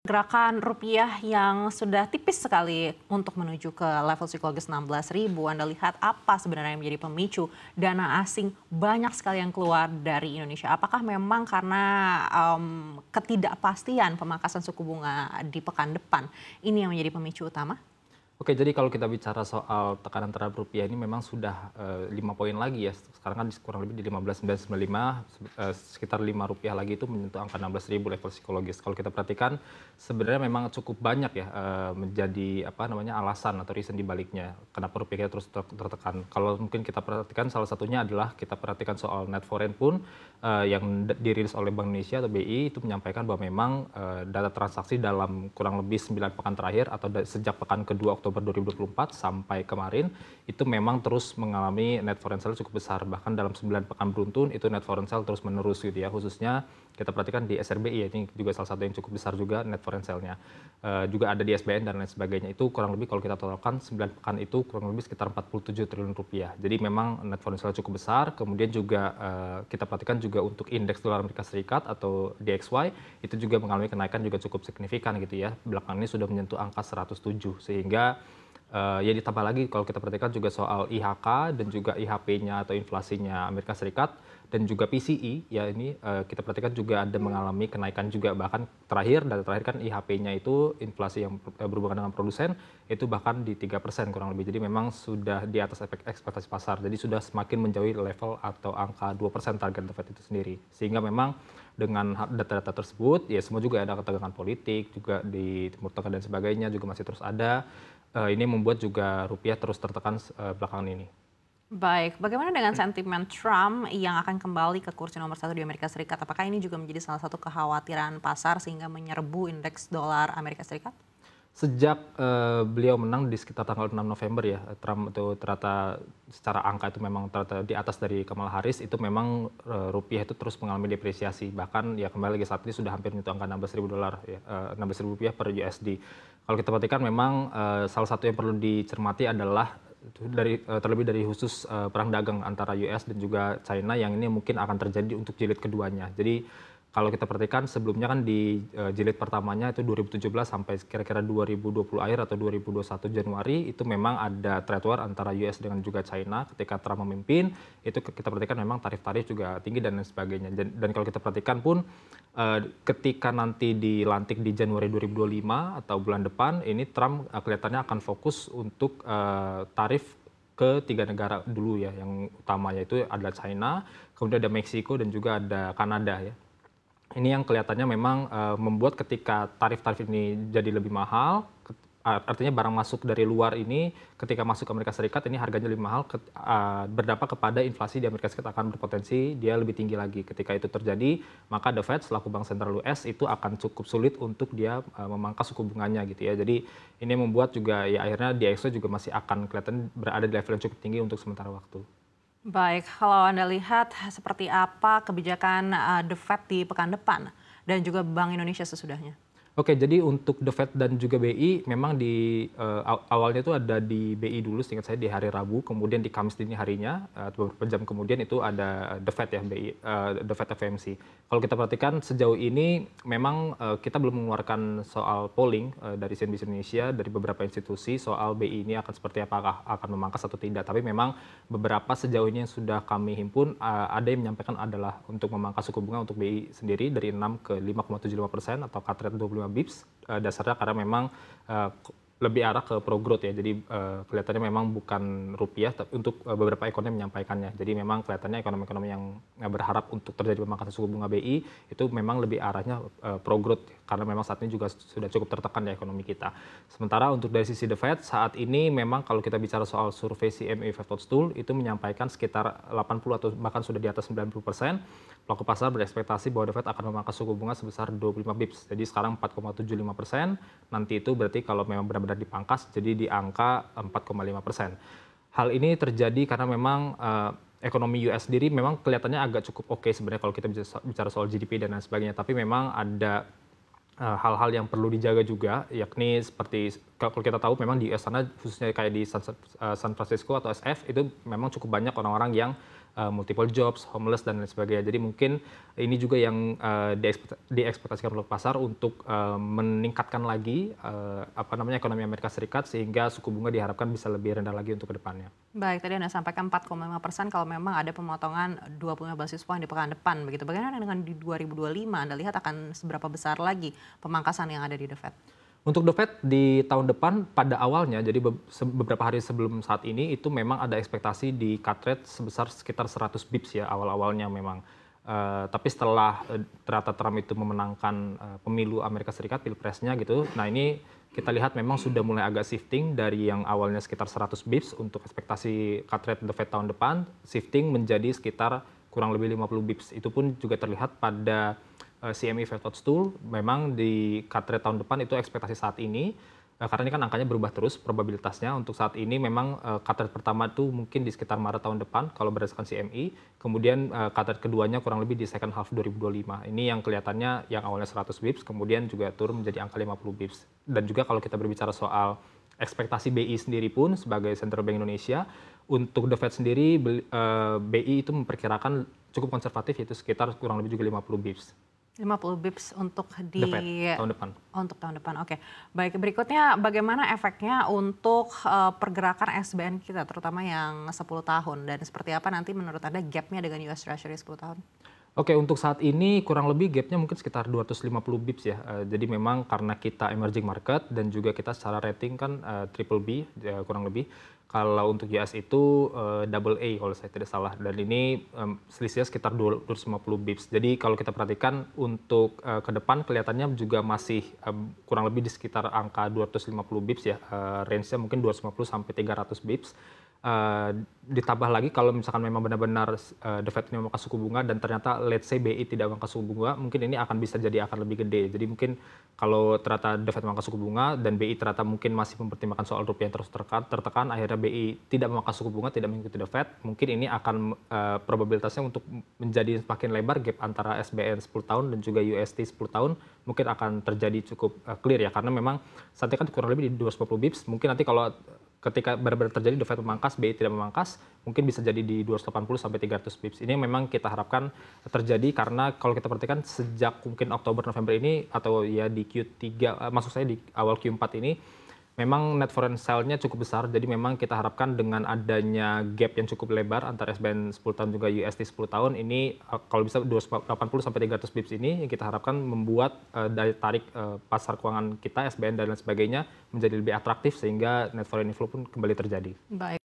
Gerakan rupiah yang sudah tipis sekali untuk menuju ke level psikologis 16.000, Anda lihat apa sebenarnya yang menjadi pemicu dana asing banyak sekali yang keluar dari Indonesia? Apakah memang karena ketidakpastian pemangkasan suku bunga di pekan depan ini yang menjadi pemicu utama? Oke, jadi kalau kita bicara soal tekanan terhadap rupiah ini memang sudah 5 poin lagi ya. Sekarang kan kurang lebih di 15.995, sekitar Rp5 lagi itu menyentuh angka 16.000 level psikologis. Kalau kita perhatikan sebenarnya memang cukup banyak ya menjadi apa namanya alasan atau reason di baliknya kenapa rupiah kita terus tertekan. Kalau mungkin kita perhatikan salah satunya adalah kita perhatikan soal net foreign pun yang dirilis oleh Bank Indonesia atau BI itu menyampaikan bahwa memang data transaksi dalam kurang lebih 9 pekan terakhir atau sejak pekan kedua Oktober 2024 sampai kemarin itu memang terus mengalami net foreign sale cukup besar. Bahkan dalam 9 pekan beruntun itu net foreign sale terus menerus gitu ya. Khususnya kita perhatikan di SRBI ya, ini juga salah satu yang cukup besar juga net foreign sale-nya. Juga ada di SBN dan lain sebagainya. Itu kurang lebih kalau kita totalkan 9 pekan itu kurang lebih sekitar 47 triliun rupiah. Jadi memang net foreign sale cukup besar. Kemudian juga kita perhatikan juga untuk indeks dolar Amerika Serikat atau DXY itu juga mengalami kenaikan juga cukup signifikan gitu ya. Belakangan ini sudah menyentuh angka 107 sehingga ya ditambah lagi kalau kita perhatikan juga soal IHK dan juga IHP-nya atau inflasinya Amerika Serikat dan juga PCE ya ini kita perhatikan juga ada mengalami kenaikan juga, bahkan data terakhir kan IHP-nya itu inflasi yang berhubungan dengan produsen itu bahkan di 3% kurang lebih. Jadi memang sudah di atas ekspektasi pasar. Jadi sudah semakin menjauhi level atau angka 2% target The Fed itu sendiri. Sehingga memang dengan data-data tersebut ya semua juga ada ketegangan politik juga di Timur Tengah dan sebagainya juga masih terus ada. Ini membuat juga rupiah terus tertekan belakangan ini. Baik, bagaimana dengan sentimen Trump yang akan kembali ke kursi nomor satu di Amerika Serikat? Apakah ini juga menjadi salah satu kekhawatiran pasar sehingga menyerbu indeks dolar Amerika Serikat? Sejak beliau menang di sekitar tanggal 6 November ya, Trump itu ternyata secara angka itu memang ternyata di atas dari Kamala Harris, itu memang rupiah itu terus mengalami depresiasi. Bahkan ya kembali lagi saat ini sudah hampir menyentuh angka 16.000 dolar ya, 16.000 rupiah per USD. Kalau kita perhatikan memang salah satu yang perlu dicermati adalah terlebih dari khusus perang dagang antara US dan juga China yang ini mungkin akan terjadi untuk jilid keduanya. Jadi kalau kita perhatikan sebelumnya kan di jilid pertamanya itu 2017 sampai kira-kira 2020 akhir atau 2021 Januari itu memang ada trade war antara US dengan juga China ketika Trump memimpin. Itu kita perhatikan memang tarif-tarif juga tinggi dan lain sebagainya. Dan kalau kita perhatikan pun ketika nanti dilantik di Januari 2025 atau bulan depan ini Trump kelihatannya akan fokus untuk tarif ke 3 negara dulu ya, yang utama yaitu adalah China, kemudian ada Meksiko dan juga ada Kanada ya. Ini yang kelihatannya memang membuat ketika tarif-tarif ini jadi lebih mahal, artinya barang masuk dari luar ini ketika masuk ke Amerika Serikat ini harganya lebih mahal, berdampak kepada inflasi di Amerika Serikat akan berpotensi dia lebih tinggi lagi. Ketika itu terjadi, maka The Fed selaku bank sentral US itu akan cukup sulit untuk dia memangkas suku bunganya gitu ya. Jadi ini membuat juga ya akhirnya DXY juga masih akan kelihatan berada di level yang cukup tinggi untuk sementara waktu. Baik, kalau Anda lihat seperti apa kebijakan The Fed di pekan depan dan juga Bank Indonesia sesudahnya? Oke, jadi untuk The Fed dan juga BI memang di awalnya itu ada di BI dulu seingat saya di hari Rabu, kemudian di Kamis dini harinya beberapa jam kemudian itu ada The Fed ya BI, The Fed FOMC. Kalau kita perhatikan sejauh ini memang kita belum mengeluarkan soal polling dari CNBC Indonesia dari beberapa institusi soal BI ini akan seperti apakah akan memangkas atau tidak. Tapi memang beberapa sejauh ini yang sudah kami himpun ada yang menyampaikan adalah untuk memangkas suku bunga untuk BI sendiri dari 6 ke 5,75% atau cut rate 25 bips dasarnya karena memang lebih arah ke pro growth ya. Jadi kelihatannya memang bukan rupiah tapi untuk beberapa ekonomi menyampaikannya. Jadi memang kelihatannya ekonomi-ekonomi yang berharap untuk terjadi pemangkasan suku bunga BI itu memang lebih arahnya pro growth karena memang saat ini juga sudah cukup tertekan ya ekonomi kita. Sementara untuk dari sisi The Fed saat ini memang kalau kita bicara soal survei CME 500 Tool itu menyampaikan sekitar 80 atau bahkan sudah di atas 90%. Pelaku pasar berekspektasi bahwa The Fed akan memangkas suku bunga sebesar 25 bips. Jadi sekarang 4,75%. Nanti itu berarti kalau memang benar-benar dipangkas jadi di angka 4,5%. Hal ini terjadi karena memang ekonomi US sendiri memang kelihatannya agak cukup oke sebenarnya kalau kita bicara soal GDP dan lain sebagainya. Tapi memang ada hal-hal yang perlu dijaga juga, yakni seperti kalau kita tahu memang di US sana khususnya kayak di San Francisco atau SF itu memang cukup banyak orang-orang yang multiple jobs, homeless dan lain sebagainya. Jadi mungkin ini juga yang diekspektasikan oleh pasar untuk meningkatkan lagi ekonomi Amerika Serikat sehingga suku bunga diharapkan bisa lebih rendah lagi untuk kedepannya. Baik, tadi Anda sampaikan 4,5% kalau memang ada pemotongan 25 basis point di pekan depan begitu. Bagaimana dengan di 2025? Anda lihat akan seberapa besar lagi pemangkasan yang ada di The Fed? Untuk The Fed di tahun depan pada awalnya, jadi beberapa hari sebelum saat ini itu memang ada ekspektasi di cut rate sebesar sekitar 100 bips ya awal-awalnya memang. Tapi setelah ternyata Trump itu memenangkan pemilu Amerika Serikat, pilpresnya gitu, nah ini kita lihat memang sudah mulai agak shifting dari yang awalnya sekitar 100 bips untuk ekspektasi cut rate The Fed tahun depan, shifting menjadi sekitar kurang lebih 50 bips. Itu pun juga terlihat pada CME Fed Watch Tool, memang di cut rate tahun depan itu ekspektasi saat ini, karena ini kan angkanya berubah terus probabilitasnya. Untuk saat ini memang cut rate pertama itu mungkin di sekitar Maret tahun depan kalau berdasarkan CME, kemudian cut rate keduanya kurang lebih di second half 2025. Ini yang kelihatannya yang awalnya 100 bips, kemudian juga turun menjadi angka 50 bips. Dan juga kalau kita berbicara soal ekspektasi BI sendiri pun sebagai Central Bank Indonesia, untuk The Fed sendiri BI itu memperkirakan cukup konservatif, yaitu sekitar kurang lebih juga 50 bips. 50 bips untuk The Fed tahun depan. Untuk tahun depan, oke. Baik, berikutnya bagaimana efeknya untuk pergerakan SBN kita, terutama yang 10 tahun, dan seperti apa nanti menurut Anda gap-nya dengan US Treasury 10 tahun? Oke, untuk saat ini kurang lebih gap-nya mungkin sekitar 250 bips ya. Jadi memang karena kita emerging market dan juga kita secara rating kan triple B kurang lebih. Kalau untuk US itu double A kalau saya tidak salah. Dan ini selisihnya sekitar 250 bips. Jadi kalau kita perhatikan untuk ke depan kelihatannya juga masih kurang lebih di sekitar angka 250 bips ya. Range-nya mungkin 250 sampai 300 bips. Ditambah lagi kalau misalkan memang benar-benar The Fed ini memangkas suku bunga dan ternyata let's say BI tidak memangkas suku bunga, mungkin ini akan bisa jadi akan lebih gede. Jadi mungkin kalau ternyata The Fed memangkas suku bunga dan BI ternyata mungkin masih mempertimbangkan soal rupiah yang terus tertekan, akhirnya BI tidak memangkas suku bunga, tidak mengikuti The Fed, mungkin ini akan probabilitasnya untuk menjadi semakin lebar gap antara SBN 10 tahun dan juga UST 10 tahun mungkin akan terjadi cukup clear ya, karena memang saat ini kan kurang lebih di 250 bips, mungkin nanti kalau ketika benar-benar terjadi The Fed memangkas, BI tidak memangkas, mungkin bisa jadi di 280 sampai 300 bips. Ini memang kita harapkan terjadi karena kalau kita perhatikan sejak mungkin Oktober November ini atau ya di Q3, maksud saya di awal Q4 ini, memang net foreign sale-nya cukup besar. Jadi memang kita harapkan dengan adanya gap yang cukup lebar antara SBN 10 tahun juga UST 10 tahun ini kalau bisa 280 sampai 300 bips ini yang kita harapkan membuat daya tarik pasar keuangan kita, SBN dan lain sebagainya menjadi lebih atraktif sehingga net foreign inflow pun kembali terjadi. Baik.